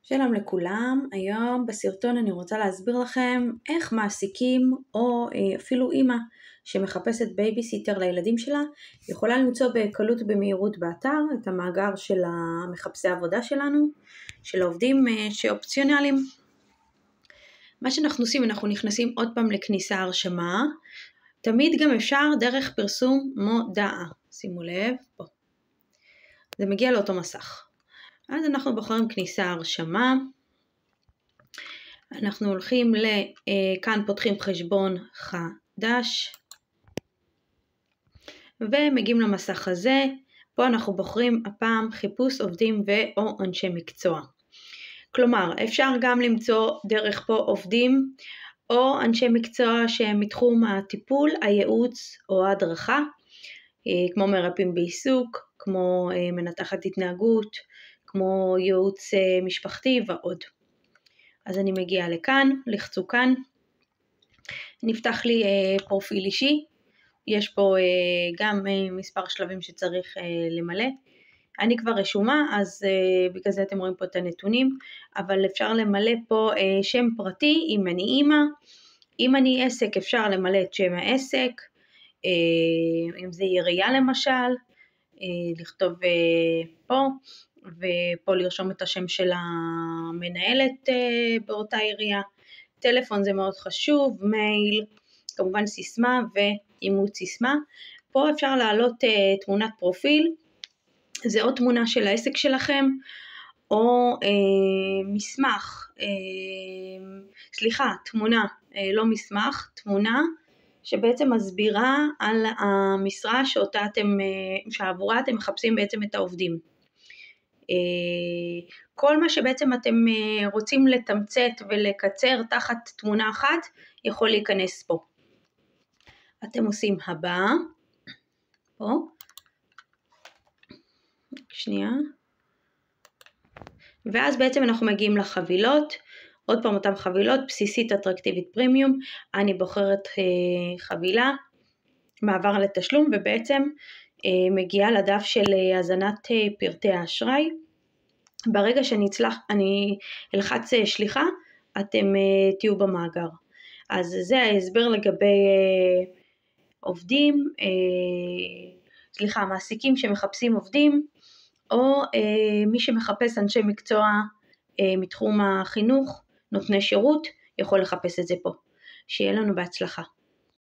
שלום לכולם, היום בסרטון אני רוצה להסביר לכם איך מעסיקים או אפילו אימא שמחפשת בייביסיטר לילדים שלה יכולה למצוא בקלות ובמהירות באתר את המאגר של מחפשי העבודה שלנו, של העובדים שאופציונליים. מה שאנחנו עושים, אנחנו נכנסים עוד פעם לכניסה הרשמה, תמיד גם אפשר דרך פרסום מודעה, שימו לב, פה. זה מגיע לאותו מסך. אז אנחנו בוחרים כניסה הרשמה, אנחנו הולכים לכאן פותחים חשבון חדש, ומגיעים למסך הזה, פה אנחנו בוחרים הפעם חיפוש עובדים או אנשי מקצוע. כלומר, אפשר גם למצוא דרך פה עובדים או אנשי מקצוע שהם מתחום הטיפול, הייעוץ או ההדרכה, כמו מרפאים בעיסוק, כמו מנתחת התנהגות, כמו ייעוץ משפחתי ועוד. אז אני מגיעה לכאן, לחצו כאן, נפתח לי פרופיל אישי, יש פה גם מספר שלבים שצריך למלא, אני כבר רשומה אז בגלל זה אתם רואים פה את הנתונים, אבל אפשר למלא פה שם פרטי, אם אני אימא, אם אני עסק אפשר למלא את שם העסק, אם זה עירייה למשל, לכתוב פה, ופה לרשום את השם של המנהלת באותה עירייה, טלפון זה מאוד חשוב, מייל, כמובן סיסמה ואימות סיסמה. פה אפשר להעלות תמונת פרופיל, זה או תמונה של העסק שלכם, או מסמך, תמונה, לא מסמך, תמונה, שבעצם מסבירה על המשרה שעבורה אתם מחפשים בעצם את העובדים. כל מה שבעצם אתם רוצים לתמצת ולקצר תחת תמונה אחת, יכול להיכנס פה. אתם עושים הבא, פה, שנייה, ואז בעצם אנחנו מגיעים לחבילות, עוד פעם אותם חבילות, בסיסית, אטרקטיבית, פרימיום, אני בוחרת חבילה, מעבר לתשלום, ובעצם מגיעה לדף של הזנת פרטי האשראי. ברגע שאני אלחץ שליחה, אתם תהיו במאגר. אז זה ההסבר לגבי עובדים, מעסיקים שמחפשים עובדים, או מי שמחפש אנשי מקצוע מתחום החינוך, נותני שירות, יכול לחפש את זה פה. שיהיה לנו בהצלחה.